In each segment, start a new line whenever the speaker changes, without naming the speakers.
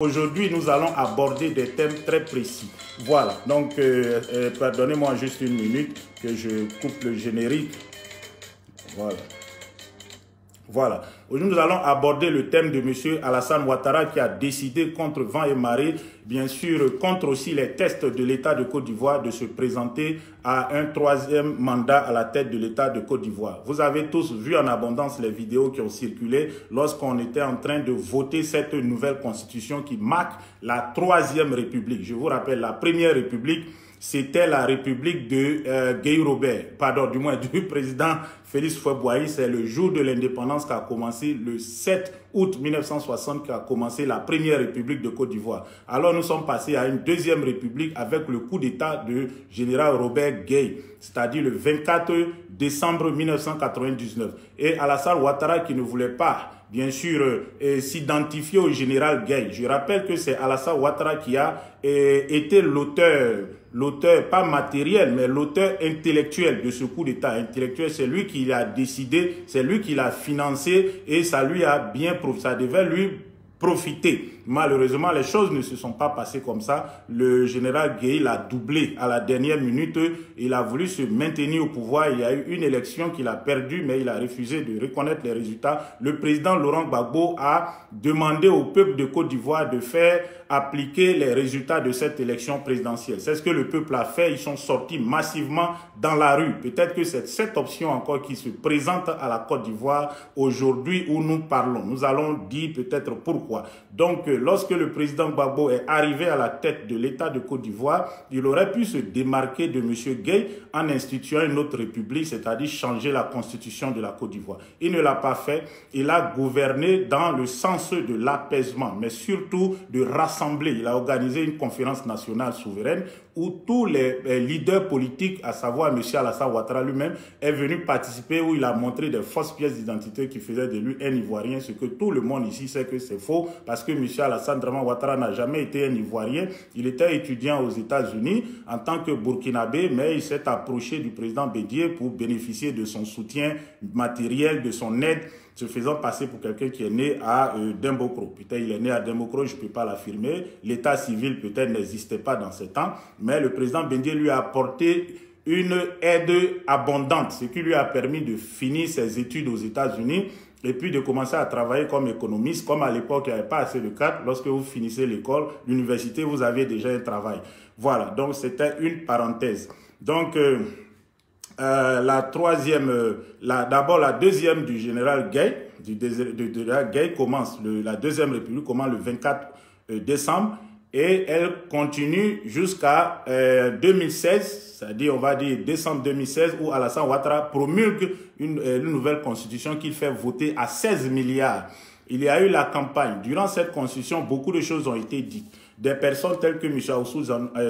Aujourd'hui, nous allons aborder des thèmes très précis. Voilà, donc pardonnez-moi juste une minute que je coupe le générique. Voilà. Aujourd'hui, nous allons aborder le thème de M. Alassane Ouattara qui a décidé contre vent et marée, bien sûr contre aussi les tests de l'État de Côte d'Ivoire, de se présenter à un troisième mandat à la tête de l'État de Côte d'Ivoire. Vous avez tous vu en abondance les vidéos qui ont circulé lorsqu'on était en train de voter cette nouvelle constitution qui marque la troisième république. Je vous rappelle, la première république, c'était la république de Guy Robert, pardon, du moins du président Félix Houphouët-Boigny. C'est le jour de l'indépendance qui a commencé, le 7 août 1960, qui a commencé la première république de Côte d'Ivoire. Alors nous sommes passés à une deuxième république avec le coup d'état de général Robert Gueye, c'est-à-dire le 24 décembre 1999. Et Alassane Ouattara qui ne voulait pas, bien sûr, s'identifier au général Gueye. Je rappelle que c'est Alassane Ouattara qui a été l'auteur, pas matériel, mais l'auteur intellectuel de ce coup d'État. Intellectuel, c'est lui qui l'a décidé, c'est lui qui l'a financé et ça lui a bien profité, ça devait lui profiter. Malheureusement, les choses ne se sont pas passées comme ça. Le général Gueye l'a doublé à la dernière minute. Il a voulu se maintenir au pouvoir. Il y a eu une élection qu'il a perdue, mais il a refusé de reconnaître les résultats. Le président Laurent Gbagbo a demandé au peuple de Côte d'Ivoire de faire appliquer les résultats de cette élection présidentielle. C'est ce que le peuple a fait. Ils sont sortis massivement dans la rue. Peut-être que c'est cette option encore qui se présente à la Côte d'Ivoire aujourd'hui où nous parlons. Nous allons dire peut-être pourquoi. Donc, lorsque le président Gbagbo est arrivé à la tête de l'État de Côte d'Ivoire, il aurait pu se démarquer de M. Gueye en instituant une autre république, c'est-à-dire changer la constitution de la Côte d'Ivoire. Il ne l'a pas fait. Il a gouverné dans le sens de l'apaisement, mais surtout de rassembler. Il a organisé une conférence nationale souveraine où tous les leaders politiques, à savoir M. Alassane Ouattara lui-même, est venu participer, où il a montré des fausses pièces d'identité qui faisaient de lui un Ivoirien, ce que tout le monde ici sait que c'est faux, parce que M. Alassane Ouattara n'a jamais été un Ivoirien. Il était étudiant aux États-Unis en tant que Burkinabé, mais il s'est approché du président Bédié pour bénéficier de son soutien matériel, de son aide, se faisant passer pour quelqu'un qui est né à Dembokro. Peut-être il est né à Dembokro, je ne peux pas l'affirmer. L'état civil peut-être n'existait pas dans ce temps, mais le président Bédié lui a apporté une aide abondante, ce qui lui a permis de finir ses études aux États-Unis et puis de commencer à travailler comme économiste. Comme à l'époque, il n'y avait pas assez de cadres. Lorsque vous finissez l'école, l'université, vous avez déjà un travail. Voilà, donc c'était une parenthèse. Donc, la troisième, d'abord la deuxième du général Gueye, Gueye commence, la deuxième république commence le 24 décembre et elle continue jusqu'à 2016, c'est-à-dire on va dire décembre 2016 où Alassane Ouattara promulgue une nouvelle constitution qu'il fait voter à 16 milliards. Il y a eu la campagne. Durant cette constitution, beaucoup de choses ont été dites. Des personnes telles que M. Aoussou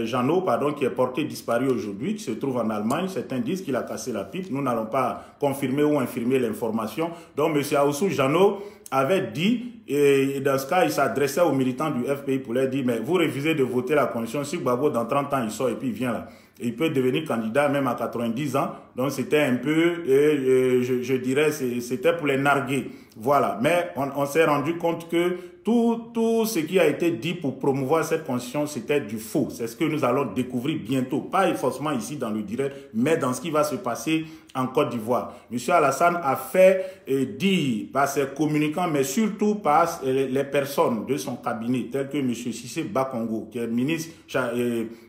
Jeannot, qui est porté disparu aujourd'hui, qui se trouve en Allemagne. Certains disent qu'il a cassé la pipe. Nous n'allons pas confirmer ou infirmer l'information. Donc, M. Aoussou Jeannot avait dit, et dans ce cas, il s'adressait aux militants du FPI pour leur dire, mais vous refusez de voter la constitution. Si Gbagbo, dans 30 ans, il sort et puis il vient là. Et il peut devenir candidat même à 90 ans. Donc, c'était un peu, je dirais, c'était pour les narguer. Voilà. Mais on s'est rendu compte que tout ce qui a été dit pour promouvoir cette constitution, c'était du faux. C'est ce que nous allons découvrir bientôt. Pas forcément ici dans le direct, mais dans ce qui va se passer en Côte d'Ivoire. M. Alassane a fait dire par ses communicants, mais surtout par les personnes de son cabinet, tels que M. Cissé Bakongo, qui est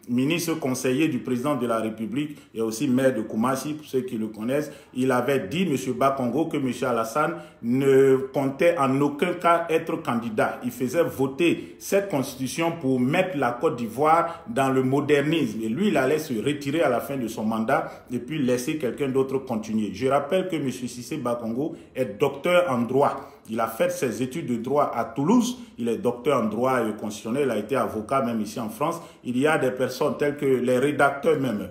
ministre conseiller du président de la République et aussi maire de Koumassi, pour ceux qui le connaissent. Il avait dit, M. Bakongo, que M. Alassane ne comptait en aucun cas être candidat. Il faisait voter cette constitution pour mettre la Côte d'Ivoire dans le modernisme. Et lui, il allait se retirer à la fin de son mandat et puis laisser quelqu'un d'autre continuer. Je rappelle que M. Cissé Bakongo est docteur en droit. Il a fait ses études de droit à Toulouse. Il est docteur en droit constitutionnel. Il a été avocat même ici en France. Il y a des personnes telles que les rédacteurs même.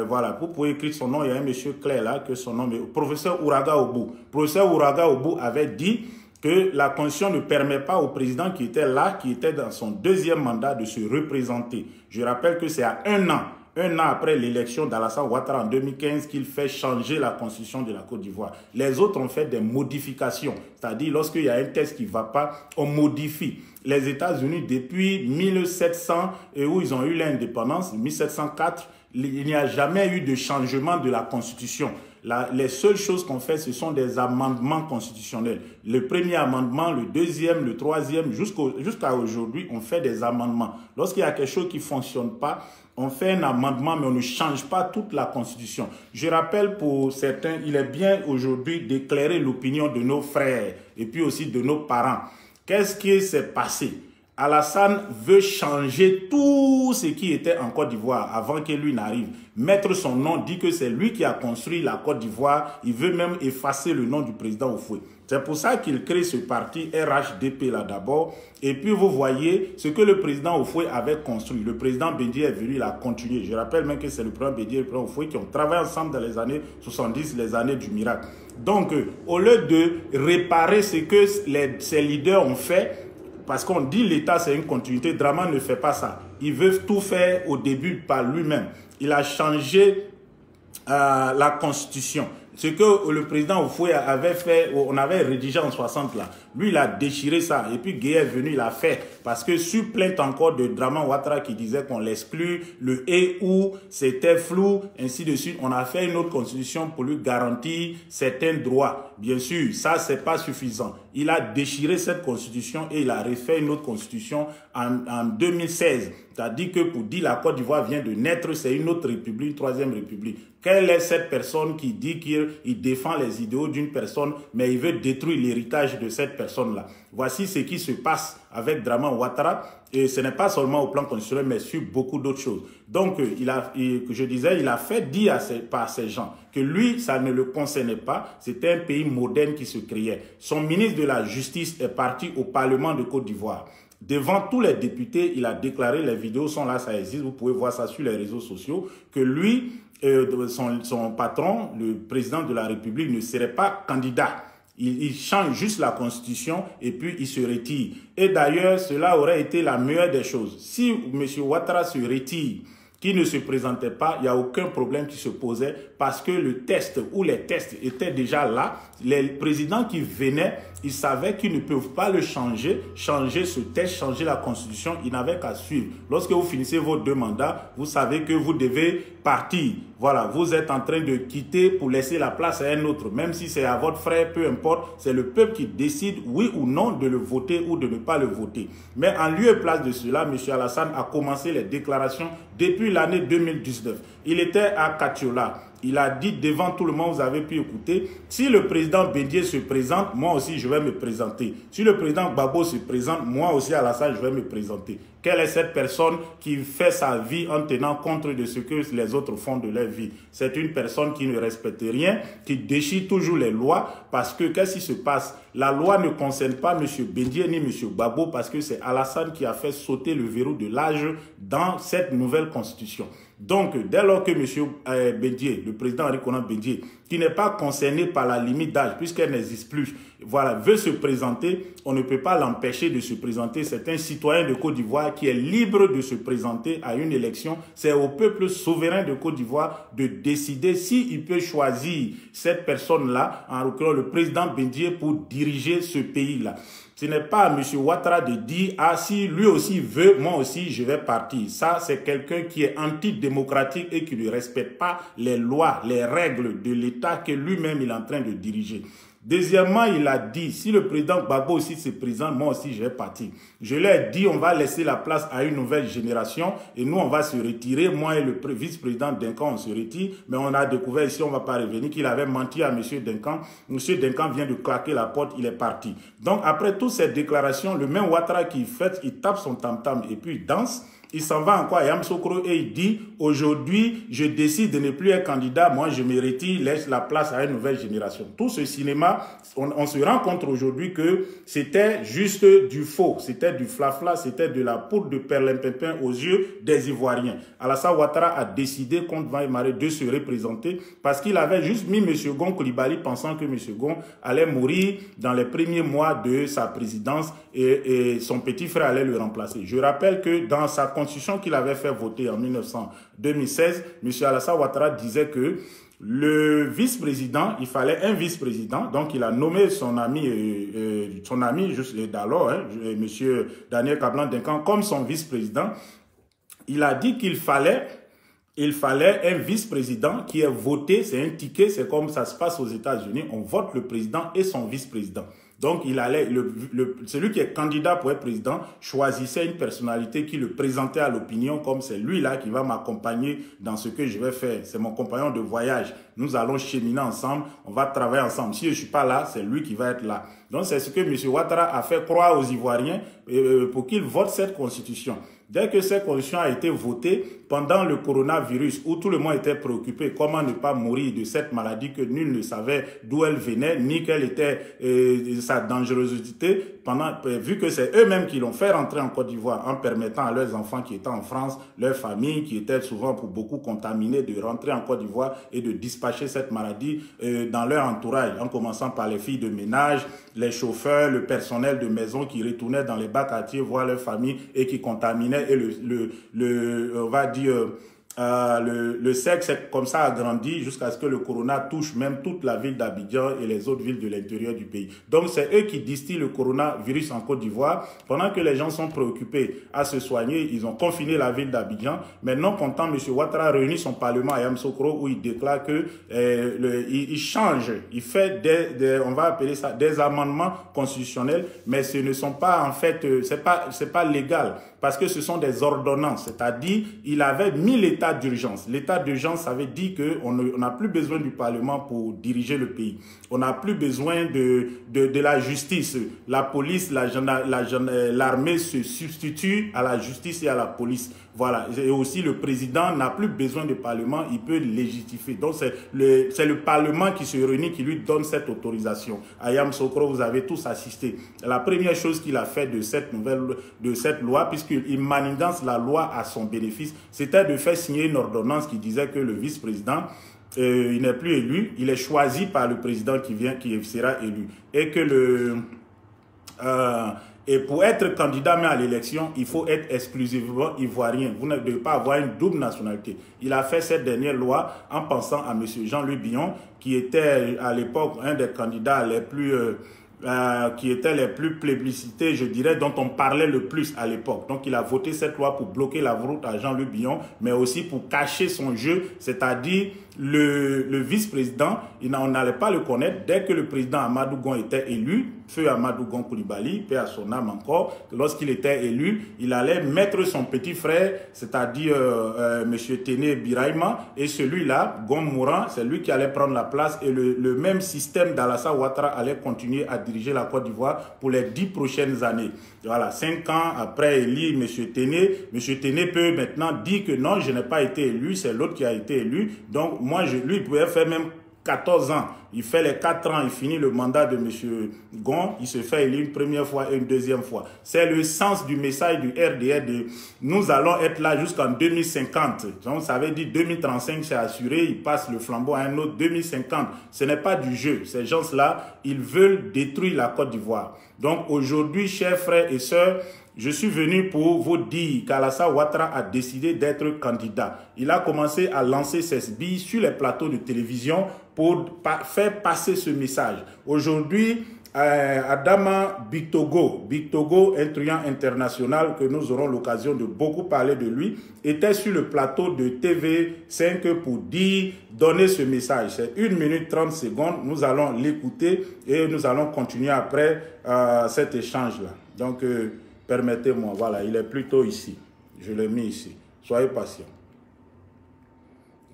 Voilà, vous pouvez écrire son nom. Il y a un monsieur Claire là, que son nom est professeur Ouraga Obou. Professeur Ouraga Obou avait dit que la Constitution ne permet pas au président qui était là, qui était dans son deuxième mandat, de se représenter. Je rappelle que c'est à un an après l'élection d'Alassane Ouattara en 2015 qu'il fait changer la constitution de la Côte d'Ivoire. Les autres ont fait des modifications, c'est-à-dire lorsqu'il y a un texte qui ne va pas, on modifie. les États-Unis depuis 1700 et où ils ont eu l'indépendance, 1704, il n'y a jamais eu de changement de la Constitution. Les seules choses qu'on fait, ce sont des amendements constitutionnels. Le premier amendement, le deuxième, le troisième, jusqu'à aujourd'hui, on fait des amendements. Lorsqu'il y a quelque chose qui ne fonctionne pas, on fait un amendement, mais on ne change pas toute la Constitution. Je rappelle pour certains, il est bien aujourd'hui d'éclairer l'opinion de nos frères et puis aussi de nos parents. Qu'est-ce qui s'est passé? Alassane veut changer tout ce qui était en Côte d'Ivoire avant que lui n'arrive. Mettre son nom, dit que c'est lui qui a construit la Côte d'Ivoire. Il veut même effacer le nom du président Houphouët. C'est pour ça qu'il crée ce parti RHDP là d'abord. Et puis vous voyez ce que le président Houphouët avait construit. Le président Bédié est venu, il a continué. Je rappelle même que c'est le président Bédié et le président Houphouët qui ont travaillé ensemble dans les années 70, les années du miracle. Donc, au lieu de réparer ce que ces leaders ont fait, parce qu'on dit l'État c'est une continuité, Draman ne fait pas ça. Il veut tout faire au début par lui-même. Il a changé la Constitution. Ce que le président Houphouët avait fait, on avait rédigé en 60 là. Lui, il a déchiré ça. Et puis, Gueye est venu, il a fait. Parce que sur plainte encore de Draman Ouattara qui disait qu'on l'exclut, le et ou, c'était flou, ainsi de suite. On a fait une autre constitution pour lui garantir certains droits. Bien sûr, ça, c'est pas suffisant. Il a déchiré cette constitution et il a refait une autre constitution en 2016. C'est-à-dire que pour dire la Côte d'Ivoire vient de naître, c'est une autre république, une troisième république. Quelle est cette personne qui dit qu'il défend les idéaux d'une personne, mais il veut détruire l'héritage de cette personne-là? Voici ce qui se passe avec Draman Ouattara. Et ce n'est pas seulement au plan constitutionnel, mais sur beaucoup d'autres choses. Donc, il a fait dire par ces gens que lui, ça ne le concernait pas. C'était un pays moderne qui se créait. Son ministre de la Justice est parti au Parlement de Côte d'Ivoire. Devant tous les députés, il a déclaré, les vidéos sont là, ça existe, vous pouvez voir ça sur les réseaux sociaux, que lui, son patron, le président de la République, ne serait pas candidat. Il change juste la Constitution et puis il se retire. Et d'ailleurs, cela aurait été la meilleure des choses. Si M. Ouattara se retire, qui ne se présentait pas, il n'y a aucun problème qui se posait parce que le test ou les tests étaient déjà là. Les présidents qui venaient, ils savaient qu'ils ne peuvent pas le changer ce test, changer la Constitution, ils n'avaient qu'à suivre. Lorsque vous finissez vos 2 mandats, vous savez que vous devez partir. Voilà, vous êtes en train de quitter pour laisser la place à un autre. Même si c'est à votre frère, peu importe, c'est le peuple qui décide, oui ou non, de le voter ou de ne pas le voter. Mais en lieu et place de cela, M. Alassane a commencé les déclarations depuis l'année 2019. Il était à Katiola. Il a dit devant tout le monde, vous avez pu écouter, si le président Bédié se présente, moi aussi je vais me présenter. Si le président Gbagbo se présente, moi aussi Alassane, je vais me présenter. Quelle est cette personne qui fait sa vie en tenant compte de ce que les autres font de leur vie? C'est une personne qui ne respecte rien, qui déchire toujours les lois, parce que qu'est-ce qui se passe? La loi ne concerne pas M. Bédié ni M. Gbagbo, parce que c'est Alassane qui a fait sauter le verrou de l'âge dans cette nouvelle constitution. Donc, dès lors que M. Bédié, le président Henri Konan Bédié, qui n'est pas concerné par la limite d'âge, puisqu'elle n'existe plus, voilà, veut se présenter, on ne peut pas l'empêcher de se présenter. C'est un citoyen de Côte d'Ivoire qui est libre de se présenter à une élection. C'est au peuple souverain de Côte d'Ivoire de décider s'il peut choisir cette personne-là, en l'occurrence le président Bédié, pour diriger ce pays-là. Ce n'est pas à M. Ouattara de dire « Ah, si lui aussi veut, moi aussi je vais partir ». Ça, c'est quelqu'un qui est antidémocratique et qui ne respecte pas les lois, les règles de l'État que lui-même il est en train de diriger. Deuxièmement, il a dit, si le président Gbagbo aussi se présente, moi aussi je vais partir. Je leur ai dit, on va laisser la place à une nouvelle génération et nous on va se retirer. Moi et le vice-président Duncan, on se retire, mais on a découvert ici, on ne va pas revenir, qu'il avait menti à M. Duncan. M. Duncan vient de claquer la porte, il est parti. Donc après toutes ces déclarations, le même Ouattara qui fait, il tape son tam-tam et puis il danse. Il s'en va encore à Yamoussoukro et il dit « Aujourd'hui, je décide de ne plus être candidat, moi je me retire, laisse la place à une nouvelle génération. » Tout ce cinéma, on se rend compte aujourd'hui que c'était juste du faux, c'était du flafla, c'était de la poudre de perlimpinpin aux yeux des Ivoiriens. Alassane Ouattara a décidé contre Van Maré de se représenter parce qu'il avait juste mis M. Gon Coulibaly pensant que M. Gon allait mourir dans les premiers mois de sa présidence et son petit frère allait le remplacer. Je rappelle que dans sa constitution qu'il avait fait voter en 2016, M. Alassane Ouattara disait que Le vice-président, il fallait un vice-président, donc il a nommé son ami juste d'alors, hein, M. Daniel Kablan-Duncan, comme son vice-président. Il a dit qu'il fallait un vice-président qui est voté, c'est un ticket, c'est comme ça se passe aux États-Unis, on vote le président et son vice-président. Donc, celui qui est candidat pour être président choisissait une personnalité qui le présentait à l'opinion comme c'est lui-là qui va m'accompagner dans ce que je vais faire. C'est mon compagnon de voyage. Nous allons cheminer ensemble, on va travailler ensemble. Si je ne suis pas là, c'est lui qui va être là. Donc, c'est ce que M. Ouattara a fait croire aux Ivoiriens pour qu'ils votent cette constitution. Dès que cette constitution a été votée, pendant le coronavirus, où tout le monde était préoccupé, comment ne pas mourir de cette maladie que nul ne savait d'où elle venait, ni quelle était sa dangerosité, vu que c'est eux-mêmes qui l'ont fait rentrer en Côte d'Ivoire, en permettant à leurs enfants qui étaient en France, leurs familles, qui étaient souvent pour beaucoup contaminés, de rentrer en Côte d'Ivoire et de dispatcher cette maladie dans leur entourage, en commençant par les filles de ménage, les chauffeurs, le personnel de maison qui retournaient dans les bas quartiers voir leurs familles et qui contaminaient, et on va dire, le sexe comme ça a grandi jusqu'à ce que le corona touche même toute la ville d'Abidjan et les autres villes de l'intérieur du pays. Donc c'est eux qui distillent le coronavirus en Côte d'Ivoire. Pendant que les gens sont préoccupés à se soigner, ils ont confiné la ville d'Abidjan. Maintenant, quand M. Ouattara réunit son parlement à Yamoussoukro, où il déclare que il change, il fait on va appeler ça des amendements constitutionnels, mais ce ne sont pas en fait, c'est pas légal parce que ce sont des ordonnances. C'est-à-dire, il avait mis l'état d'urgence. L'état d'urgence, ça veut dire qu'on n'a plus besoin du Parlement pour diriger le pays. On n'a plus besoin de la justice. La police, l'armée se substitue à la justice et à la police. Voilà. Et aussi, le président n'a plus besoin de Parlement, il peut légitimer. Donc, c'est le Parlement qui se réunit, qui lui donne cette autorisation. À Yamoussoukro, vous avez tous assisté. La première chose qu'il a fait de cette loi, puisqu'il manigance la loi à son bénéfice, c'était de faire signer une ordonnance qui disait que le vice-président, il n'est plus élu, il est choisi par le président qui sera élu. Et que et pour être candidat même à l'élection, il faut être exclusivement ivoirien. Vous ne devez pas avoir une double nationalité. Il a fait cette dernière loi en pensant à M. Jean-Louis Billon, qui était à l'époque un des candidats les plus qui étaient les plus plébiscités, je dirais, dont on parlait le plus à l'époque. Donc, il a voté cette loi pour bloquer la route à Jean-Louis Billon, mais aussi pour cacher son jeu, c'est-à-dire le vice-président, on n'allait pas le connaître. Dès que le président Amadou Gon était élu, feu Amadou Gon Coulibaly, paix à son âme encore, lorsqu'il était élu, il allait mettre son petit frère, c'est-à-dire M. Téné Biraïma, et celui-là, Gon Mourant, c'est lui qui allait prendre la place, et le même système d'Alassane Ouattara allait continuer à diriger la Côte d'Ivoire pour les 10 prochaines années. Voilà, 5 ans après élire M. Téné peut maintenant dire que non, je n'ai pas été élu, c'est l'autre qui a été élu. Donc, moi, lui, il pouvait faire même 14 ans. Il fait les 4 ans, il finit le mandat de M. Gon, il se fait élire une première fois et une deuxième fois. C'est le sens du message du RDR de nous allons être là jusqu'en 2050. Donc ça veut dire 2035, c'est assuré, il passe le flambeau à un autre 2050. Ce n'est pas du jeu. Ces gens-là, ils veulent détruire la Côte d'Ivoire. Donc aujourd'hui, chers frères et sœurs, je suis venu pour vous dire qu'Alassane Ouattara a décidé d'être candidat. Il a commencé à lancer ses billes sur les plateaux de télévision pour faire passer ce message. Aujourd'hui, Adama Bictogo, un truand international que nous aurons l'occasion de beaucoup parler de lui, était sur le plateau de TV5 pour donner ce message. C'est 1 minute 30 secondes. Nous allons l'écouter et nous allons continuer après cet échange-là. Donc, permettez-moi, voilà, il est plutôt ici. Je l'ai mis ici. Soyez patient.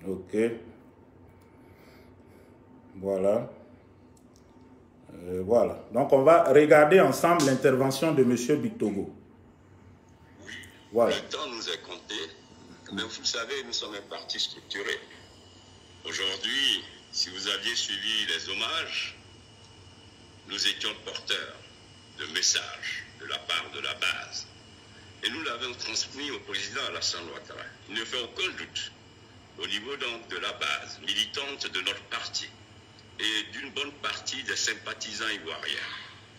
Ok. Voilà. Voilà. Donc, on va regarder ensemble l'intervention de M. Bictogo.
Oui.
Voilà.
Le temps nous est compté. Mais vous savez, nous sommes un parti structuré. Aujourd'hui, si vous aviez suivi les hommages, nous étions porteurs de messages de la part de la base. Et nous l'avons transmis au président Alassane Ouattara. Il ne fait aucun doute au niveau donc de la base militante de notre parti et d'une bonne partie des sympathisants ivoiriens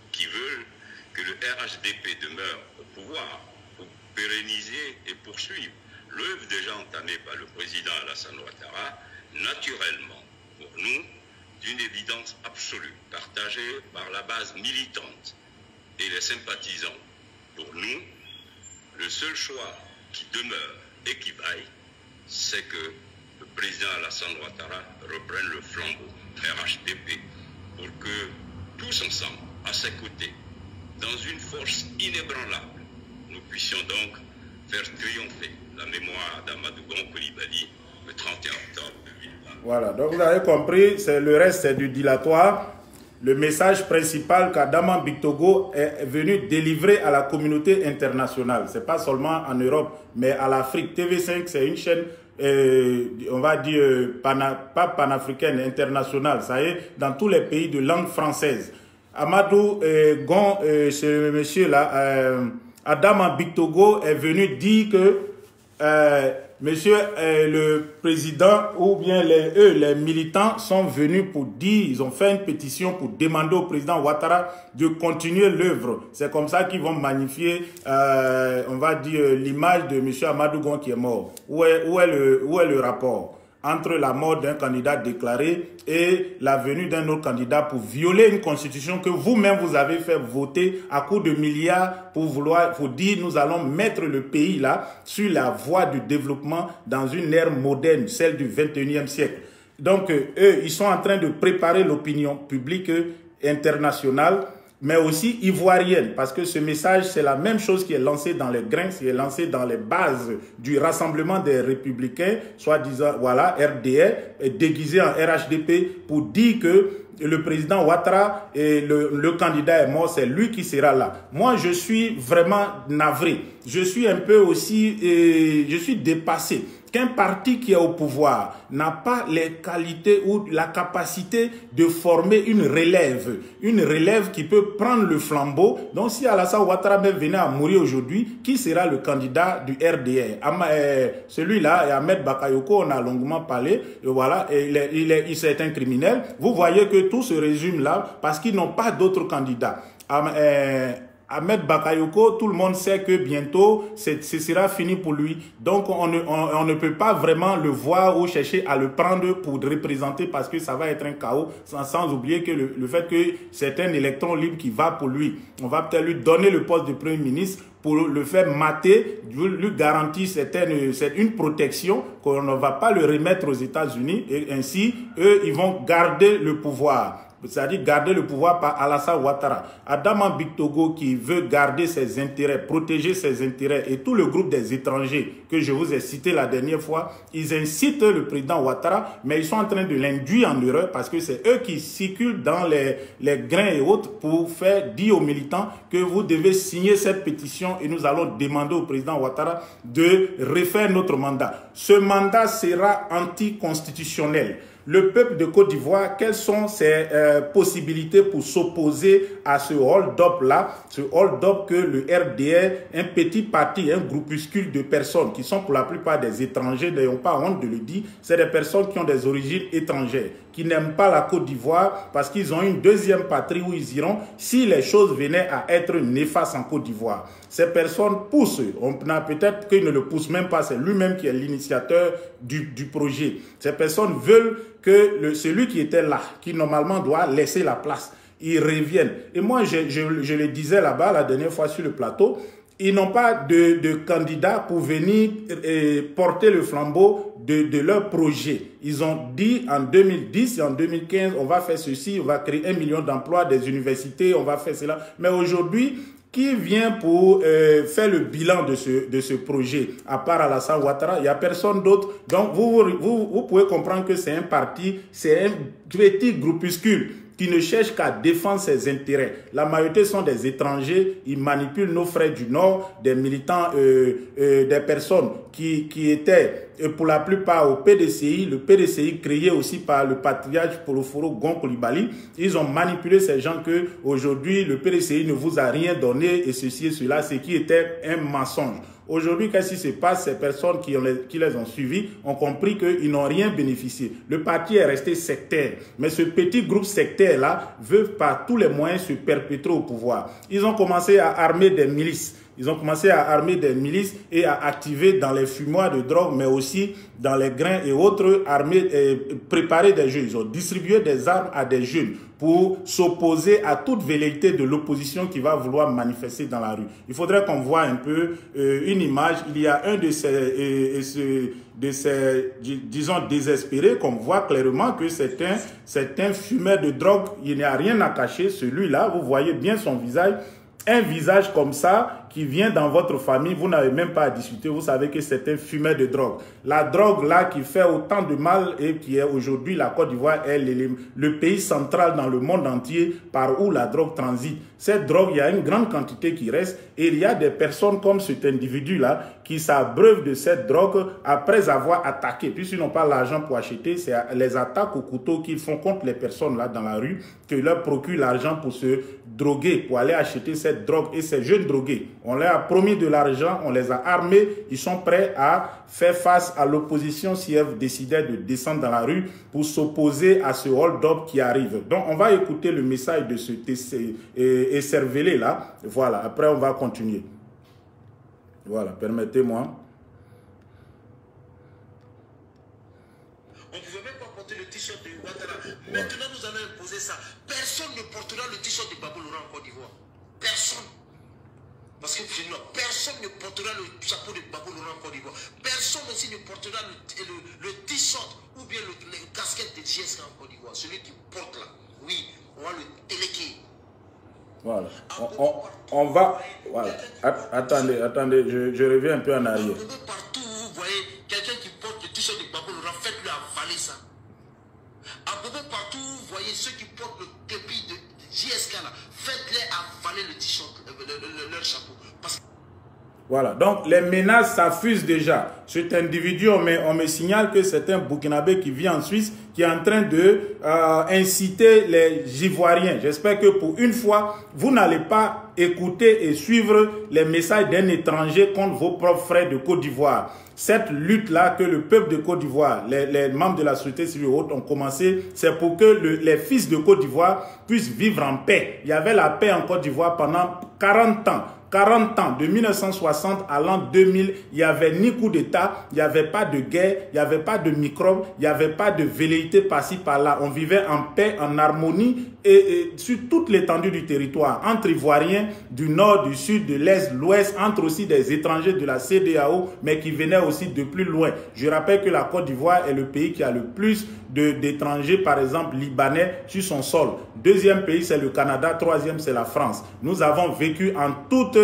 qui veulent que le RHDP demeure au pouvoir pour pérenniser et poursuivre l'œuvre déjà entamée par le président Alassane Ouattara. Naturellement, pour nous d'une évidence absolue, partagée par la base militante et les sympathisants. Pour nous, le seul choix qui demeure et qui vaille, c'est que le président Alassane Ouattara reprenne le flambeau RHDP pour que tous ensemble, à ses côtés, dans une force inébranlable, nous puissions donc faire triompher la mémoire d'Amadou Gon Coulibaly le 31 octobre 2020.
Voilà, donc vous avez compris, le reste c'est du dilatoire. Le message principal qu'Adama Bictogo est venu délivrer à la communauté internationale, c'est pas seulement en Europe, mais à l'Afrique. TV5, c'est une chaîne, on va dire, pas panafricaine, internationale, ça y est, dans tous les pays de langue française. Amadou Gon, ce monsieur-là, Adama Bictogo est venu dire que monsieur le président ou bien les militants sont venus pour dire, ils ont fait une pétition pour demander au président Ouattara de continuer l'œuvre. C'est comme ça qu'ils vont magnifier, on va dire, l'image de monsieur Amadou Gon qui est mort. Où est le rapport entre la mort d'un candidat déclaré et la venue d'un autre candidat pour violer une constitution que vous-même vous avez fait voter à coups de milliards pour dire nous allons mettre le pays là sur la voie du développement dans une ère moderne, celle du 21e siècle. Donc eux, ils sont en train de préparer l'opinion publique internationale, mais aussi ivoirienne, parce que ce message, c'est la même chose qui est lancé dans les grains, qui est lancé dans les bases du Rassemblement des Républicains, soi-disant, voilà, RDR, déguisé en RHDP, pour dire que le président Ouattara et le candidat est mort, c'est lui qui sera là. Moi, je suis vraiment navré. Je suis un peu aussi, je suis dépassé qu'un parti qui est au pouvoir n'a pas les qualités ou la capacité de former une relève qui peut prendre le flambeau. Donc si Alassane Ouattara venait à mourir aujourd'hui, qui sera le candidat du RDR? Celui-là, Ahmed Bakayoko, on a longuement parlé, et voilà, c'est un criminel. Vous voyez que tout se résume là parce qu'ils n'ont pas d'autres candidats. Ahmed Bakayoko, tout le monde sait que bientôt, ce sera fini pour lui. Donc, on ne peut pas vraiment le voir ou chercher à le prendre pour représenter parce que ça va être un chaos, sans oublier que le fait que c'est un électron libre qui va pour lui. On va peut-être lui donner le poste de Premier ministre pour le faire mater, lui garantir une protection qu'on ne va pas le remettre aux États-Unis et ainsi, eux, ils vont garder le pouvoir. C'est-à-dire garder le pouvoir par Alassane Ouattara. Adama Bictogo qui veut garder ses intérêts, protéger ses intérêts et tout le groupe des étrangers que je vous ai cité la dernière fois, ils incitent le président Ouattara, mais ils sont en train de l'induire en erreur parce que c'est eux qui circulent dans les grains et autres pour faire dire aux militants que vous devez signer cette pétition et nous allons demander au président Ouattara de refaire notre mandat. Ce mandat sera anticonstitutionnel. Le peuple de Côte d'Ivoire, quelles sont ses possibilités pour s'opposer à ce hold-up-là, ce hold-up que le RDR, un petit parti, un groupuscule de personnes qui sont pour la plupart des étrangers, n'ayons pas honte de le dire, c'est des personnes qui ont des origines étrangères, qui n'aiment pas la Côte d'Ivoire parce qu'ils ont une deuxième patrie où ils iront si les choses venaient à être néfastes en Côte d'Ivoire. Ces personnes poussent, peut-être qu'ils ne le poussent même pas, c'est lui-même qui est l'initiateur du projet. Ces personnes veulent que celui qui était là, qui normalement doit laisser la place, il revienne. Et moi, je le disais là-bas la dernière fois sur le plateau, ils n'ont pas de candidat pour venir porter le flambeau de leur projet. Ils ont dit en 2010 et en 2015, on va faire ceci, on va créer 1 million d'emplois, des universités, on va faire cela. Mais aujourd'hui, qui vient pour faire le bilan de ce projet, à part Alassane Ouattara, il n'y a personne d'autre. Donc, vous pouvez comprendre que c'est un parti, c'est un petit groupuscule qui ne cherche qu'à défendre ses intérêts. La majorité sont des étrangers, ils manipulent nos frères du Nord, des militants, des personnes qui étaient pour la plupart au PDCI, le PDCI créé aussi par le patriarche Poloforo Gon Coulibaly. Ils ont manipulé ces gens que aujourd'hui le PDCI ne vous a rien donné et ceci et cela, ce qui était un mensonge. Aujourd'hui, qu'est-ce qui se passe? Ces personnes qui les ont suivis ont compris qu'ils n'ont rien bénéficié. Le parti est resté sectaire. Mais ce petit groupe sectaire-là veut par tous les moyens se perpétrer au pouvoir. Ils ont commencé à armer des milices. Ils ont commencé à armer des milices et à activer dans les fumoirs de drogue, mais aussi dans les grains et autres, préparer des jeunes. Ils ont distribué des armes à des jeunes pour s'opposer à toute velléité de l'opposition qui va vouloir manifester dans la rue. Il faudrait qu'on voit un peu une image. Il y a un de ces disons, désespérés, qu'on voit clairement que c'est un fumeur de drogue. Il n'y a rien à cacher. Celui-là, vous voyez bien son visage. Un visage comme ça qui vient dans votre famille, vous n'avez même pas à discuter, vous savez que c'est un fumeur de drogue. La drogue là qui fait autant de mal et qui est aujourd'hui, la Côte d'Ivoire est le pays central dans le monde entier par où la drogue transite. Cette drogue, il y a une grande quantité qui reste et il y a des personnes comme cet individu-là qui s'abreuvent de cette drogue après avoir attaqué. Puisqu'ils n'ont pas l'argent pour acheter, c'est les attaques au couteau qu'ils font contre les personnes là dans la rue que leur procure l'argent pour se droguer, pour aller acheter cette drogue. Et ces jeunes drogués, on leur a promis de l'argent, on les a armés, ils sont prêts à faire face à l'opposition si elles décidaient de descendre dans la rue pour s'opposer à ce hold-up qui arrive. Donc, on va écouter le message de ce écervelé là. Voilà, après on va continuer. Voilà, permettez-moi.
On ne pouvait même pas porter le t-shirt de Ouattara. Maintenant, nous allons imposer ça. Personne ne portera le t-shirt de Babou Laurent en Côte d'Ivoire. Personne. Parce que personne ne portera le chapeau de Babou Laurent en Côte d'Ivoire. Personne aussi ne portera le t-shirt ou bien le casquette de GSK en Côte d'Ivoire. Celui qui porte là. Oui, on va le téléquer.
Voilà. On va... Voilà. Attendez, je reviens un peu en arrière.
Partout où vous voyez quelqu'un qui porte le t-shirt de Babou Laurent, faites-le avaler ça. À peu près partout où vous voyez ceux qui portent le képi de JSK là, faites-les avaler le t-shirt, leur chapeau.
Voilà, donc les menaces s'affusent déjà. Cet individu, on me signale que c'est un Burkinabé qui vit en Suisse, qui est en train de inciter les Ivoiriens. J'espère que pour une fois, vous n'allez pas écouter et suivre les messages d'un étranger contre vos propres frères de Côte d'Ivoire. Cette lutte-là que le peuple de Côte d'Ivoire, les membres de la société civile haute ont commencé, c'est pour que les fils de Côte d'Ivoire puissent vivre en paix. Il y avait la paix en Côte d'Ivoire pendant 40 ans. 40 ans, de 1960 à l'an 2000, il n'y avait ni coup d'État, il n'y avait pas de guerre, il n'y avait pas de microbes, il n'y avait pas de velléité par-ci par-là. On vivait en paix, en harmonie et sur toute l'étendue du territoire, entre Ivoiriens du nord, du sud, de l'est, l'ouest, entre aussi des étrangers de la CEDEAO, mais qui venaient aussi de plus loin. Je rappelle que la Côte d'Ivoire est le pays qui a le plus d'étrangers, par exemple, libanais, sur son sol. Deuxième pays, c'est le Canada. Troisième, c'est la France. Nous avons vécu en toute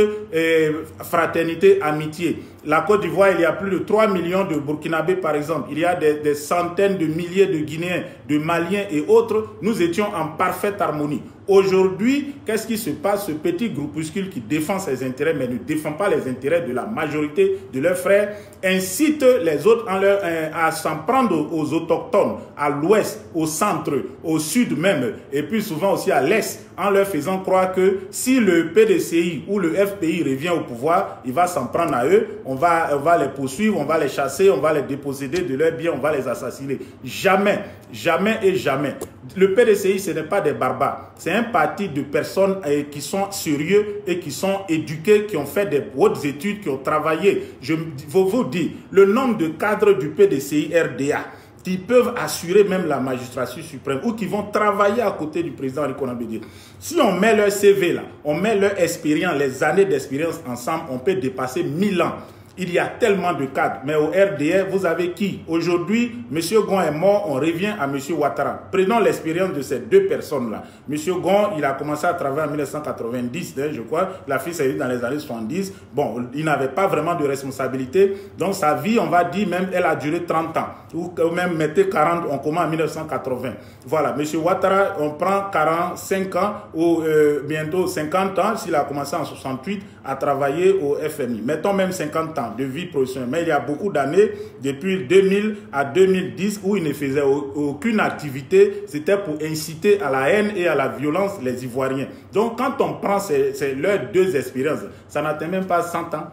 fraternité, amitié. La Côte d'Ivoire, il y a plus de 3 millions de Burkinabés, par exemple. Il y a des centaines de milliers de Guinéens, de Maliens et autres. Nous étions en parfaite harmonie. Aujourd'hui, qu'est-ce qui se passe? Ce petit groupuscule qui défend ses intérêts, mais ne défend pas les intérêts de la majorité de leurs frères, incite les autres à s'en prendre aux autochtones, à l'ouest, au centre, au sud même, et puis souvent aussi à l'est, en leur faisant croire que si le PDCI ou le FPI revient au pouvoir, il va s'en prendre à eux, on va les poursuivre, on va les chasser, on va les déposséder de leurs biens, on va les assassiner. Jamais, jamais et jamais. Le PDCI, ce n'est pas des barbares. C'est un parti de personnes qui sont sérieux et qui sont éduqués, qui ont fait des hautes études, qui ont travaillé. Je veux vous dire, le nombre de cadres du PDCI RDA qui peuvent assurer même la magistrature suprême ou qui vont travailler à côté du président Rikonan Bédié. Si on met leur CV là, on met leur expérience, les années d'expérience ensemble, on peut dépasser 1000 ans. Il y a tellement de cadres. Mais au RDR, vous avez qui? Aujourd'hui, M. Gon est mort, on revient à M. Ouattara. Prenons l'expérience de ces deux personnes-là. M. Gon, il a commencé à travailler en 1990, je crois. La fille s'est dit dans les années 70. Bon, il n'avait pas vraiment de responsabilité. Donc sa vie, on va dire même, elle a duré 30 ans. Ou même mettez 40, on commence en 1980. Voilà, M. Ouattara, on prend 45 ans ou bientôt 50 ans, s'il a commencé en 68 à travailler au FMI. Mettons même 50 ans de vie professionnelle. Mais il y a beaucoup d'années, depuis 2000 à 2010, où il ne faisait aucune activité. C'était pour inciter à la haine et à la violence les Ivoiriens. Donc, quand on prend leurs deux expériences, ça n'atteint même pas 100 ans.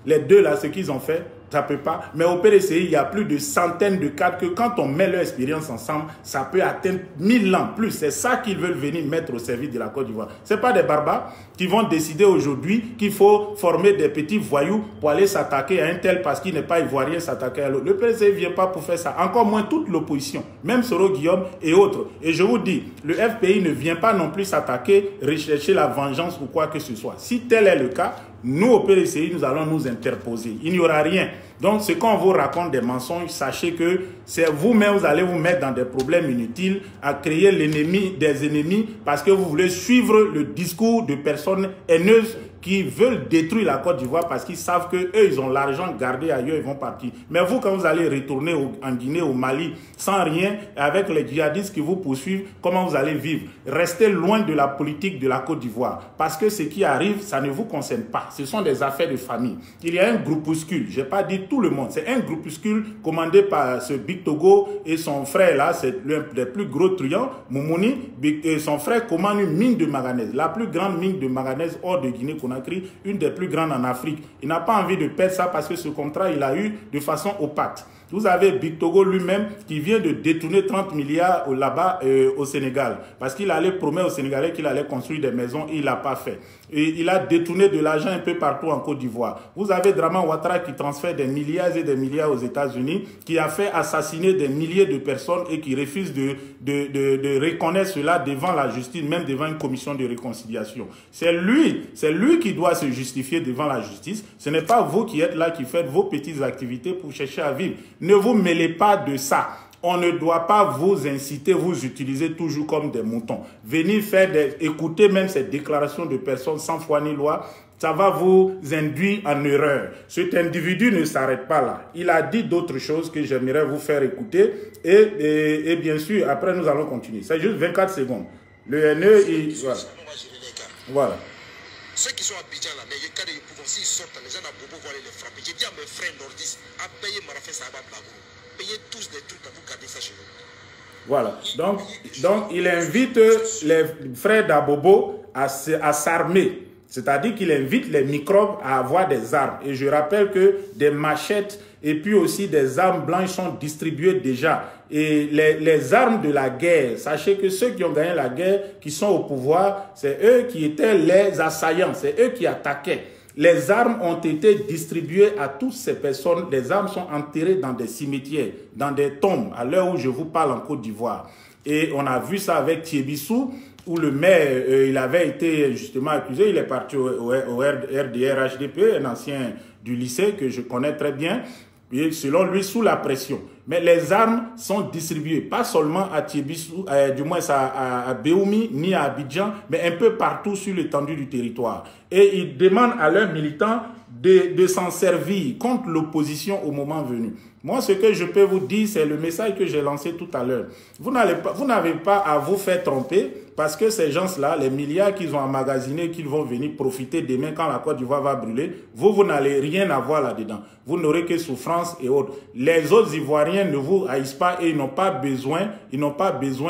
Les deux, là, ce qu'ils ont fait, ça peut pas. Mais au PDCI, il y a plus de centaines de cadres que quand on met leur expérience ensemble, ça peut atteindre 1000 ans plus. C'est ça qu'ils veulent venir mettre au service de la Côte d'Ivoire. Ce n'est pas des barbares. qui vont décider aujourd'hui qu'il faut former des petits voyous pour aller s'attaquer à un tel parce qu'il n'est pas ivoirien, s'attaquer à l'autre. Le PLC ne vient pas pour faire ça. Encore moins toute l'opposition, même Soro Guillaume et autres. Et je vous dis, le FPI ne vient pas non plus s'attaquer, rechercher la vengeance ou quoi que ce soit. Si tel est le cas, nous, au PLCI, nous allons nous interposer. Il n'y aura rien. Donc, ce qu'on vous raconte des mensonges, sachez que c'est vous-même, vous allez vous mettre dans des problèmes inutiles, à créer l'ennemi des ennemis, parce que vous voulez suivre le discours de personnes haineuses qui veulent détruire la Côte d'Ivoire parce qu'ils savent qu'eux, ils ont l'argent gardé ailleurs, ils vont partir. Mais vous, quand vous allez retourner en Guinée, au Mali, sans rien, avec les djihadistes qui vous poursuivent, comment vous allez vivre? Restez loin de la politique de la Côte d'Ivoire. Parce que ce qui arrive, ça ne vous concerne pas. Ce sont des affaires de famille. Il y a un groupuscule, je n'ai pas dit tout le monde, c'est un groupuscule commandé par ce Big Togo et son frère là, c'est l'un des plus gros truands, Moumouni, et son frère commande une mine de manganèse, la plus grande mine de manganèse hors de Guinée-Conakry, une des plus grandes en Afrique. Il n'a pas envie de perdre ça parce que ce contrat, il a eu de façon opaque. Vous avez Big Togo lui-même qui vient de détourner 30 milliards là-bas au Sénégal. Parce qu'il allait promettre aux Sénégalais qu'il allait construire des maisons, il ne l'a pas fait. Et il a détourné de l'argent un peu partout en Côte d'Ivoire. Vous avez Draman Ouattara qui transfère des milliards et des milliards aux États-Unis, qui a fait assassiner des milliers de personnes et qui refuse de reconnaître cela devant la justice, même devant une commission de réconciliation. C'est lui qui doit se justifier devant la justice. Ce n'est pas vous qui êtes là, qui faites vos petites activités pour chercher à vivre. Ne vous mêlez pas de ça. On ne doit pas vous inciter, vous utiliser toujours comme des moutons. Venir écouter même ces déclarations de personnes sans foi ni loi, ça va vous induire en erreur. Cet individu ne s'arrête pas là. Il a dit d'autres choses que j'aimerais vous faire écouter. Et bien sûr, après nous allons continuer. C'est juste 24 secondes. Le NE, voilà.
Ceux qui sont à Abidjan là, les cas de pouvoir, s'ils sortent, les gens à Bobo vont aller les frapper. J'ai dit à mes frères nordistes, à payer Marafé Sahaba Blagou. Payez tous des trucs à vous garder ça chez vous.
Voilà. Donc il invite les frères d'Abobo à s'armer. C'est-à-dire qu'il invite les microbes à avoir des armes. Et je rappelle que des machettes et puis aussi des armes blanches sont distribuées déjà. Et les armes de la guerre, sachez que ceux qui ont gagné la guerre, qui sont au pouvoir, c'est eux qui étaient les assaillants, c'est eux qui attaquaient. Les armes ont été distribuées à toutes ces personnes. Les armes sont enterrées dans des cimetières, dans des tombes, à l'heure où je vous parle en Côte d'Ivoire. Et on a vu ça avec Thiébissou, où le maire, il avait été justement accusé. Il est parti au RDR HDP, un ancien du lycée que je connais très bien. Et selon lui, sous la pression. Mais les armes sont distribuées, pas seulement à Thiébissou, du moins à Béoumi, ni à Abidjan, mais un peu partout sur l'étendue du territoire. Et ils demandent à leurs militants de s'en servir contre l'opposition au moment venu. Moi, ce que je peux vous dire, c'est le message que j'ai lancé tout à l'heure. Vous n'avez pas à vous faire tromper parce que ces gens-là, les milliards qu'ils ont emmagasinés, qu'ils vont venir profiter demain quand la Côte d'Ivoire va brûler, vous n'allez rien avoir là-dedans. Vous n'aurez que souffrance et autres. Les autres Ivoiriens ne vous haïssent pas et ils n'ont pas besoin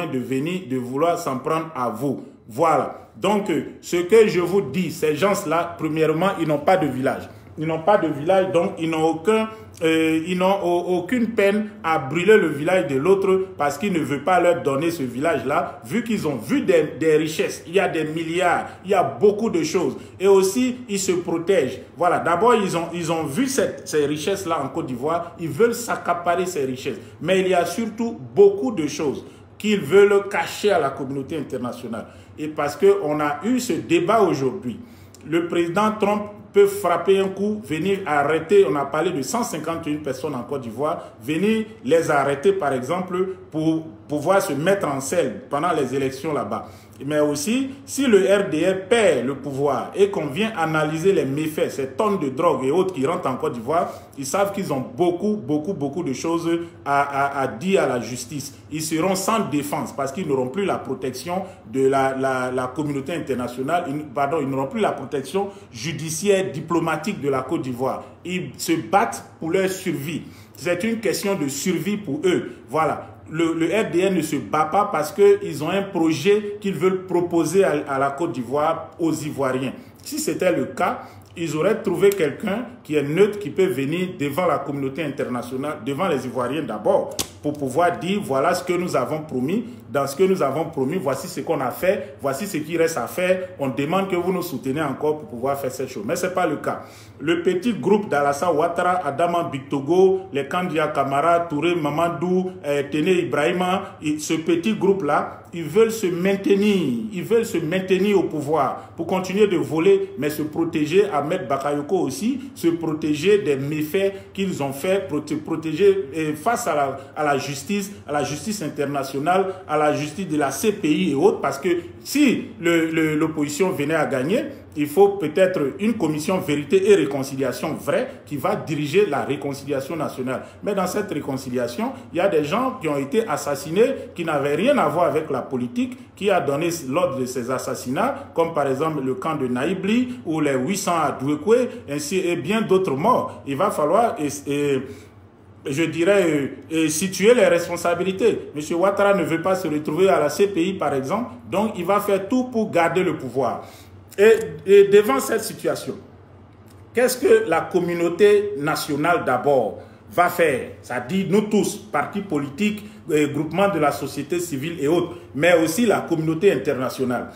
de venir, de vouloir s'en prendre à vous. Voilà. Donc, ce que je vous dis, ces gens-là, premièrement, ils n'ont pas de village. Ils n'ont pas de village, donc ils n'ont aucune peine à brûler le village de l'autre parce qu'ils ne veulent pas leur donner ce village-là, vu qu'ils ont vu des richesses. Il y a des milliards, il y a beaucoup de choses. Et aussi, ils se protègent. Voilà, d'abord, ils ont vu ces richesses-là en Côte d'Ivoire. Ils veulent s'accaparer ces richesses. Mais il y a surtout beaucoup de choses qu'ils veulent cacher à la communauté internationale. Et parce qu'on a eu ce débat aujourd'hui, le président Trump peut frapper un coup, venir arrêter, on a parlé de 151 personnes en Côte d'Ivoire, venir les arrêter par exemple pour pouvoir se mettre en selle pendant les élections là-bas. Mais aussi, si le RDR perd le pouvoir et qu'on vient analyser les méfaits, ces tonnes de drogue et autres qui rentrent en Côte d'Ivoire, ils savent qu'ils ont beaucoup de choses à dire à la justice. Ils seront sans défense parce qu'ils n'auront plus la protection de la communauté internationale, ils n'auront plus la protection judiciaire, diplomatique de la Côte d'Ivoire. Ils se battent pour leur survie. C'est une question de survie pour eux. Voilà. Le RDR ne se bat pas parce qu'ils ont un projet qu'ils veulent proposer à la Côte d'Ivoire, aux Ivoiriens. Si c'était le cas, ils auraient trouvé quelqu'un qui est neutre, qui peut venir devant la communauté internationale, devant les Ivoiriens d'abord, pour pouvoir dire voilà ce que nous avons promis. Dans ce que nous avons promis, voici ce qu'on a fait, voici ce qui reste à faire. On demande que vous nous souteniez encore pour pouvoir faire ces choses. Mais ce n'est pas le cas. Le petit groupe d'Alassane Ouattara, Adama Bictogo, les Kandia Kamara, Touré Mamadou, Téné Ibrahima, ce petit groupe-là, ils veulent se maintenir au pouvoir pour continuer de voler, mais se protéger, Ahmed Bakayoko aussi, se protéger des méfaits qu'ils ont fait, protéger face à la justice internationale, à la justice de la CPI et autres, parce que si l'opposition venait à gagner, il faut peut-être une commission vérité et réconciliation vraie qui va diriger la réconciliation nationale. Mais dans cette réconciliation, il y a des gens qui ont été assassinés, qui n'avaient rien à voir avec la politique, qui a donné l'ordre de ces assassinats, comme par exemple le camp de Naïbli ou les 800 à Douekoué, ainsi et bien d'autres morts. Il va falloir... je dirais, situer les responsabilités. M. Ouattara ne veut pas se retrouver à la CPI, par exemple, donc il va faire tout pour garder le pouvoir. Et devant cette situation, qu'est-ce que la communauté nationale d'abord va faire? Ça dit nous tous, partis politiques, groupements de la société civile et autres, mais aussi la communauté internationale.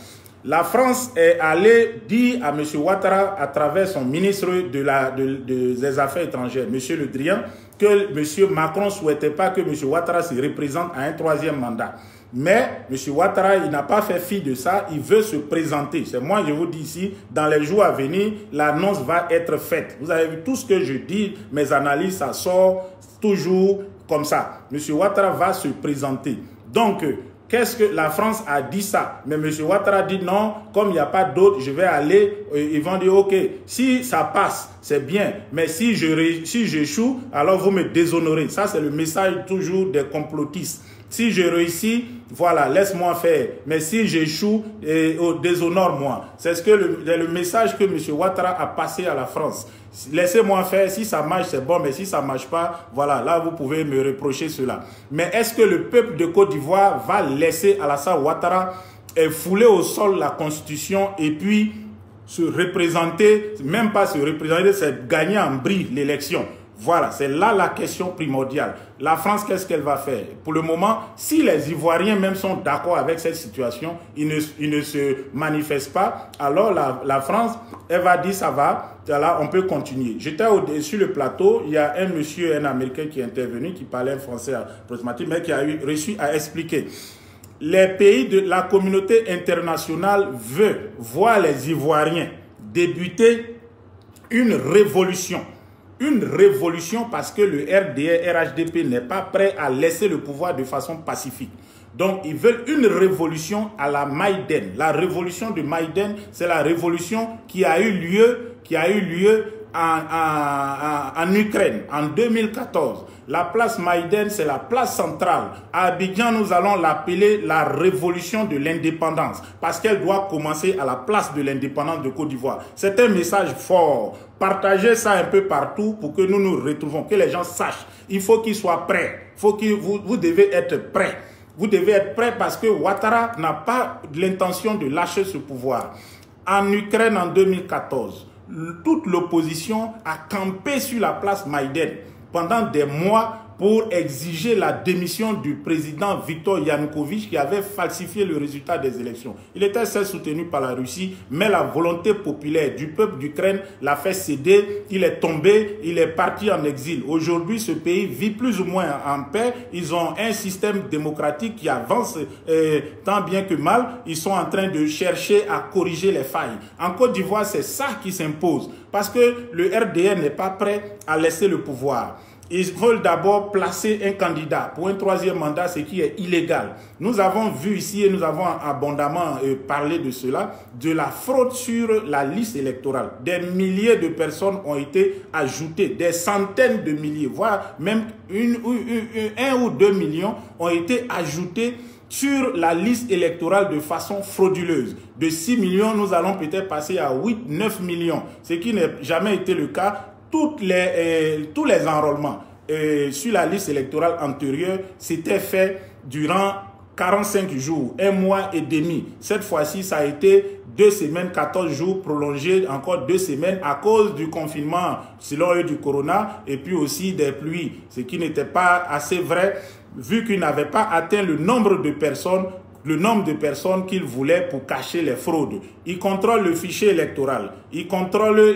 La France est allée dire à M. Ouattara, à travers son ministre des Affaires étrangères, M. Le Drian, que M. Macron ne souhaitait pas que M. Ouattara se représente à un 3e mandat. Mais M. Ouattara, il n'a pas fait fi de ça, il veut se présenter. C'est moi, je vous dis ici, dans les jours à venir, l'annonce va être faite. Vous avez vu tout ce que je dis, mes analyses, ça sort toujours comme ça. M. Ouattara va se présenter. Donc, qu'est-ce que la France a dit ça? Mais M. Ouattara dit non, comme il n'y a pas d'autre, je vais aller. Ils vont dire ok, si ça passe, c'est bien. Mais si j'échoue, alors vous me déshonorez. Ça, c'est le message toujours des complotistes. Si je réussis, voilà, laisse-moi faire. Mais si j'échoue, déshonore-moi. C'est le message que M. Ouattara a passé à la France. Laissez-moi faire, si ça marche, c'est bon, mais si ça ne marche pas, voilà, là, vous pouvez me reprocher cela. Mais est-ce que le peuple de Côte d'Ivoire va laisser Alassane Ouattara fouler au sol la Constitution et puis se représenter, même pas se représenter, c'est gagner en brie l'élection? Voilà, c'est là la question primordiale. La France, qu'est-ce qu'elle va faire? Pour le moment, si les Ivoiriens même sont d'accord avec cette situation, ils ne se manifestent pas, alors la France, elle va dire ça va, là, on peut continuer. J'étais sur le plateau, il y a un monsieur, un Américain qui est intervenu, qui parlait français approximatif, mais qui a réussi à expliquer. Les pays de la communauté internationale veulent voir les Ivoiriens débuter une révolution. Une révolution parce que le RHDP n'est pas prêt à laisser le pouvoir de façon pacifique. Donc, ils veulent une révolution à la Maïden. La révolution de Maïden, c'est la révolution qui a eu lieu en Ukraine en 2014. La place Maïden, c'est la place centrale. À Abidjan, nous allons l'appeler la révolution de l'indépendance parce qu'elle doit commencer à la place de l'indépendance de Côte d'Ivoire. C'est un message fort. Partagez ça un peu partout pour que nous nous retrouvons, que les gens sachent. Il faut qu'ils soient prêts. Vous devez être prêts. Vous devez être prêts parce que Ouattara n'a pas l'intention de lâcher ce pouvoir. En Ukraine, en 2014, toute l'opposition a campé sur la place Maïden pendant des mois pour exiger la démission du président Viktor Yanukovych qui avait falsifié le résultat des élections. Il était certes soutenu par la Russie, mais la volonté populaire du peuple d'Ukraine l'a fait céder. Il est tombé, il est parti en exil. Aujourd'hui, ce pays vit plus ou moins en paix. Ils ont un système démocratique qui avance tant bien que mal. Ils sont en train de chercher à corriger les failles. En Côte d'Ivoire, c'est ça qui s'impose parce que le RDR n'est pas prêt à laisser le pouvoir. Ils veulent d'abord placer un candidat pour un 3e mandat, ce qui est illégal. Nous avons vu ici et nous avons abondamment parlé de cela, de la fraude sur la liste électorale. Des milliers de personnes ont été ajoutées, des centaines de milliers, voire même 1 ou 2 millions ont été ajoutés sur la liste électorale de façon frauduleuse. De 6 millions, nous allons peut-être passer à 8-9 millions, ce qui n'a jamais été le cas. Tous les enrôlements sur la liste électorale antérieure s'étaient faits durant 45 jours, 1 mois et demi. Cette fois-ci, ça a été 2 semaines, 14 jours, prolongé encore 2 semaines à cause du confinement, selon eux, du corona, et puis aussi des pluies, ce qui n'était pas assez vrai. vu qu'il n'avait pas atteint le nombre de personnes qu'il voulait pour cacher les fraudes. Il contrôle le fichier électoral. Il contrôle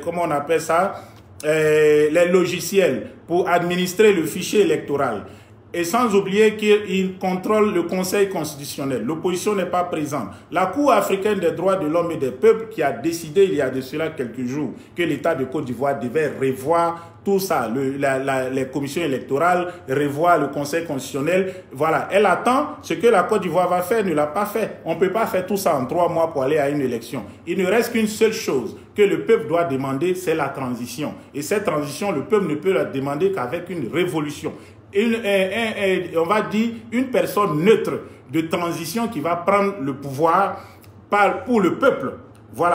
comment on appelle ça, les logiciels pour administrer le fichier électoral. Et sans oublier qu'il contrôle le Conseil constitutionnel. L'opposition n'est pas présente. La Cour africaine des droits de l'homme et des peuples qui a décidé il y a de cela quelques jours que l'État de Côte d'Ivoire devait revoir tout ça, les commissions électorales, revoir le Conseil constitutionnel. Voilà, elle attend ce que la Côte d'Ivoire va faire, ne l'a pas fait. On ne peut pas faire tout ça en 3 mois pour aller à une élection. Il ne reste qu'une seule chose que le peuple doit demander, c'est la transition. Et cette transition, le peuple ne peut la demander qu'avec une révolution. On va dire une personne neutre de transition qui va prendre le pouvoir pour le peuple. Voilà.